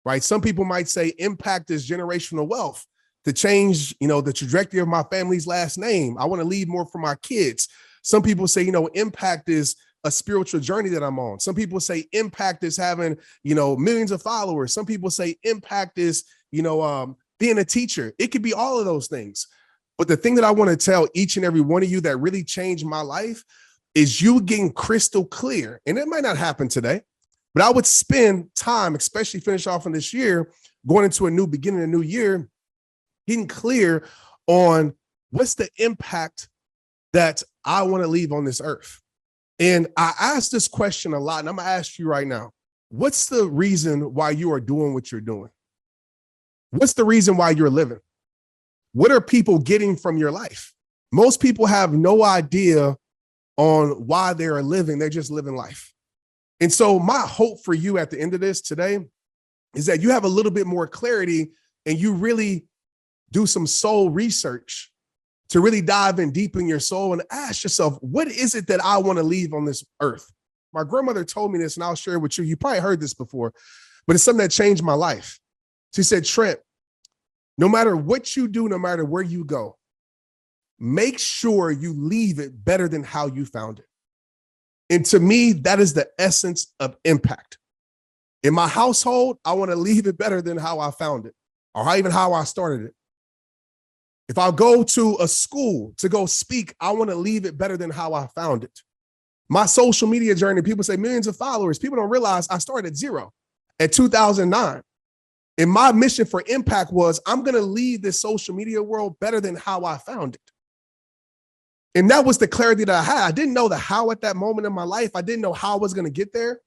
right? Some people might say impact is generational wealth to change, the trajectory of my family's last name. I want to leave more for my kids. Some people say, impact is a spiritual journey that I'm on. Some people say impact is having, millions of followers. Some people say impact is, being a teacher. It could be all of those things. But the thing that I want to tell each and every one of you that really changed my life is you getting crystal clear. And it might not happen today, but I would spend time, especially finish off in this year, going into a new beginning, a new year, getting clear on what's the impact that I want to leave on this earth. And I ask this question a lot, and I'm going to ask you right now, what's the reason why you are doing what you're doing? What's the reason why you're living? What are people getting from your life? Most people have no idea on why they are living. They're just living life. And so my hope for you at the end of this today is that you have a little bit more clarity and you really do some soul research to really dive in deep in your soul and ask yourself, what is it that I want to leave on this earth? My grandmother told me this, and I'll share it with you. You probably heard this before, but it's something that changed my life. She said, Trent, no matter what you do, no matter where you go, make sure you leave it better than how you found it. And to me, that is the essence of impact. In my household, I want to leave it better than how I found it, or even how I started it. If I go to a school to go speak, I want to leave it better than how I found it. My social media journey, people say millions of followers. People don't realize I started at 0 at 2009. And my mission for impact was I'm going to leave this social media world better than how I found it. And that was the clarity that I had. I didn't know the how at that moment in my life. I didn't know how I was going to get there.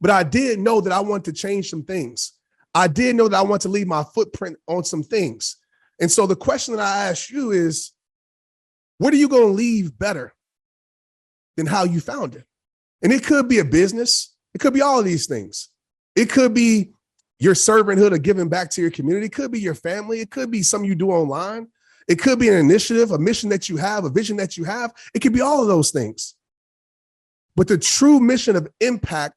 But I did know that I wanted to change some things. I did know that I wanted to leave my footprint on some things. And so the question that I ask you is, what are you going to leave better than how you found it? And it could be a business. It could be all of these things. It could be your servanthood of giving back to your community. It could be your family. It could be something you do online. It could be an initiative, a mission that you have, a vision that you have. It could be all of those things. But the true mission of impact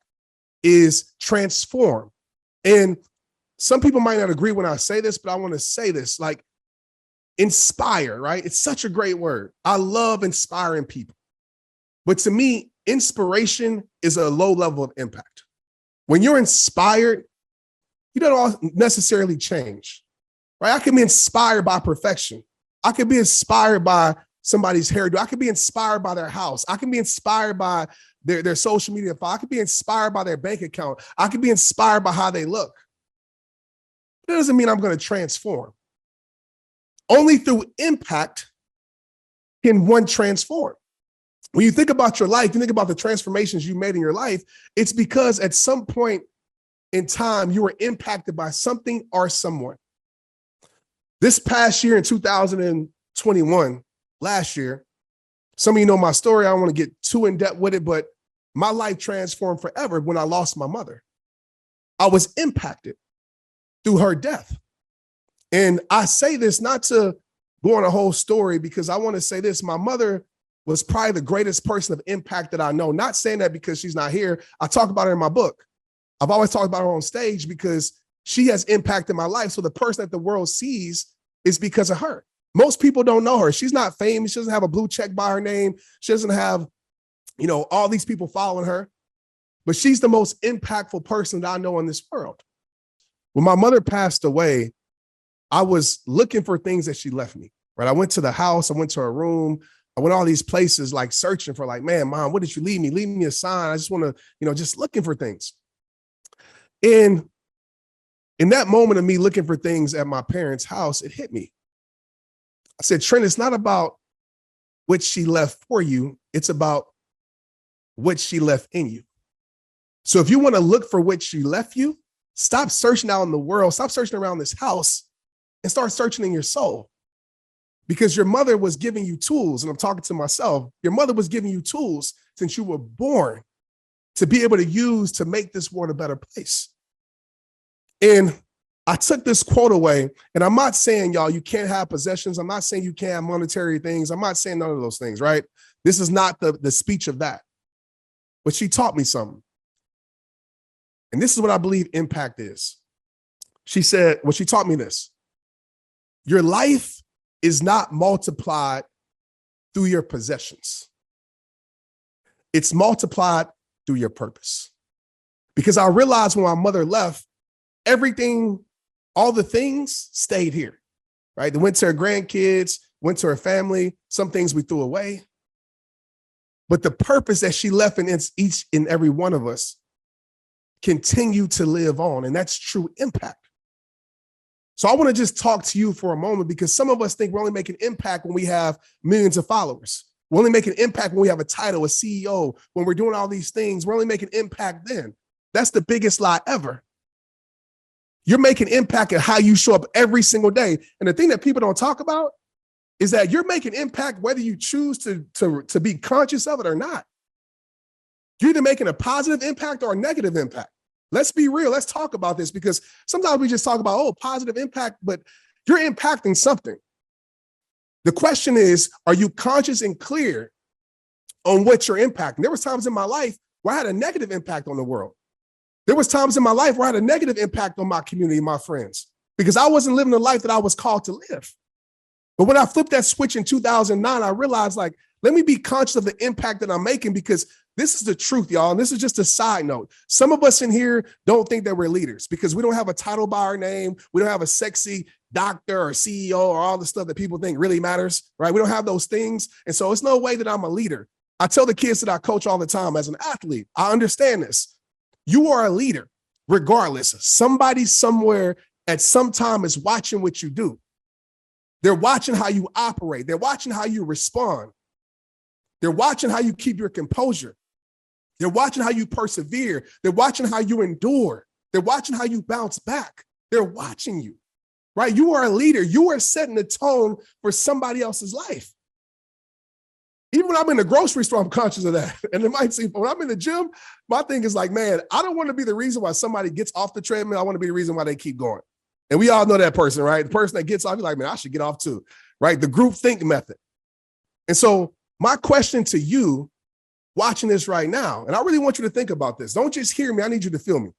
is transform. And some people might not agree when I say this, but I want to say this, like inspire, right? It's such a great word. I love inspiring people. But to me, inspiration is a low level of impact. When you're inspired, you don't necessarily change, right? I can be inspired by perfection. I could be inspired by somebody's hairdo. I could be inspired by their house. I can be inspired by their social media file. I could be inspired by their bank account. I could be inspired by how they look. That doesn't mean I'm going to transform. Only through impact can one transform. When you think about your life, you think about the transformations you made in your life, it's because at some point in time, you were impacted by something or someone. This past year in 2021, last year, some of you know my story. I don't want to get too in depth with it, but my life transformed forever when I lost my mother. I was impacted through her death. And I say this not to go on a whole story, because I want to say this. My mother was probably the greatest person of impact that I know. Not saying that because she's not here. I talk about her in my book. I've always talked about her on stage because she has impacted my life. So the person that the world sees is because of her. Most people don't know her. She's not famous. She doesn't have a blue check by her name. She doesn't have, all these people following her. But she's the most impactful person that I know in this world. When my mother passed away, I was looking for things that she left me, right? I went to the house. I went to her room. I went all these places, like searching for, like, man, Mom, what did you leave me? Leave me a sign. I just want to, just looking for things. And in that moment of me looking for things at my parents' house, it hit me. I said, Trent, it's not about what she left for you. It's about what she left in you. So if you want to look for what she left you, stop searching out in the world. Stop searching around this house and start searching in your soul. Because your mother was giving you tools, and I'm talking to myself. Your mother was giving you tools since you were born to be able to use to make this world a better place. And I took this quote away, and I'm not saying, y'all, you can't have possessions. I'm not saying you can't have monetary things. I'm not saying none of those things, right? This is not the speech of that. But she taught me something. And this is what I believe impact is. She said, well, she taught me this. Your life is not multiplied through your possessions. It's multiplied through your purpose. Because I realized when my mother left, everything, all the things stayed here, right? They went to her grandkids, went to her family. Some things we threw away. But the purpose that she left in each and every one of us continue to live on. And that's true impact. So I want to just talk to you for a moment, because some of us think we're only making impact when we have millions of followers. We're only making impact when we have a title, a CEO, when we're doing all these things. We're only making impact then. That's the biggest lie ever. You're making impact at how you show up every single day. And the thing that people don't talk about is that you're making impact whether you choose to be conscious of it or not. You're either making a positive impact or a negative impact. Let's be real. Let's talk about this, because sometimes we just talk about, oh, positive impact, but you're impacting something. The question is, are you conscious and clear on what you're impacting? There was times in my life where I had a negative impact on the world. There was times in my life where I had a negative impact on my community, my friends, because I wasn't living the life that I was called to live. But when I flipped that switch in 2009, I realized, like, let me be conscious of the impact that I'm making, because this is the truth, y'all. And this is just a side note. Some of us in here don't think that we're leaders because we don't have a title by our name. We don't have a sexy doctor or CEO or all the stuff that people think really matters, right? We don't have those things. And so it's no way that I'm a leader. I tell the kids that I coach all the time as an athlete, I understand this. You are a leader, regardless. Somebody somewhere at some time is watching what you do. They're watching how you operate. They're watching how you respond. They're watching how you keep your composure. They're watching how you persevere. They're watching how you endure. They're watching how you bounce back. They're watching you, right? You are a leader. You are setting the tone for somebody else's life. Even when I'm in the grocery store, I'm conscious of that. And it might seem, when I'm in the gym, my thing is like, man, I don't want to be the reason why somebody gets off the treadmill. I want to be the reason why they keep going. And we all know that person, right? The person that gets off, you're like, man, I should get off too, right? The group think method. And so my question to you watching this right now, and I really want you to think about this. Don't just hear me. I need you to feel me.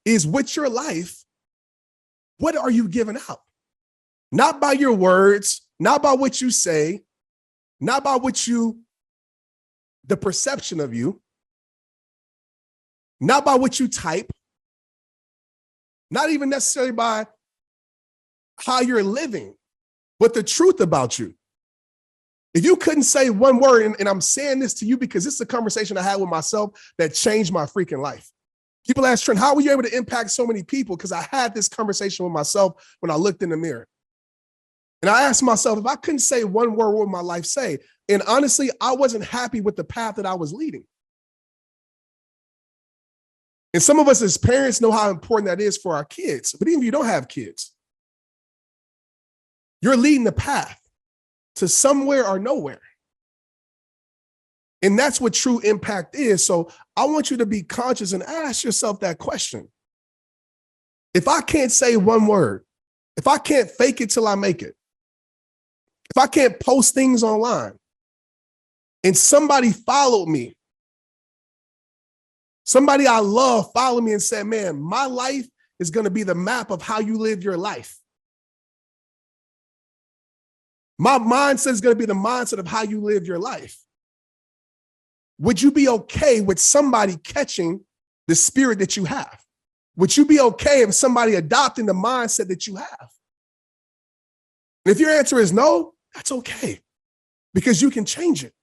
Is with your life, what are you giving out? Not by your words, not by what you say, not by the perception of you, not by what you type, not even necessarily by how you're living, but the truth about you. If you couldn't say one word, and I'm saying this to you because this is a conversation I had with myself that changed my freaking life. People ask Trent, how were you able to impact so many people? Because I had this conversation with myself when I looked in the mirror. And I asked myself, if I couldn't say one word, what would my life say? And honestly, I wasn't happy with the path that I was leading. And some of us as parents know how important that is for our kids. But even if you don't have kids, you're leading the path to somewhere or nowhere. And that's what true impact is. So I want you to be conscious and ask yourself that question. If I can't say one word, if I can't fake it till I make it, if I can't post things online and somebody followed me, somebody I love followed me and said, man, my life is going to be the map of how you live your life. My mindset is going to be the mindset of how you live your life. Would you be okay with somebody catching the spirit that you have? Would you be okay if somebody adopting the mindset that you have? And if your answer is no, that's okay, because you can change it.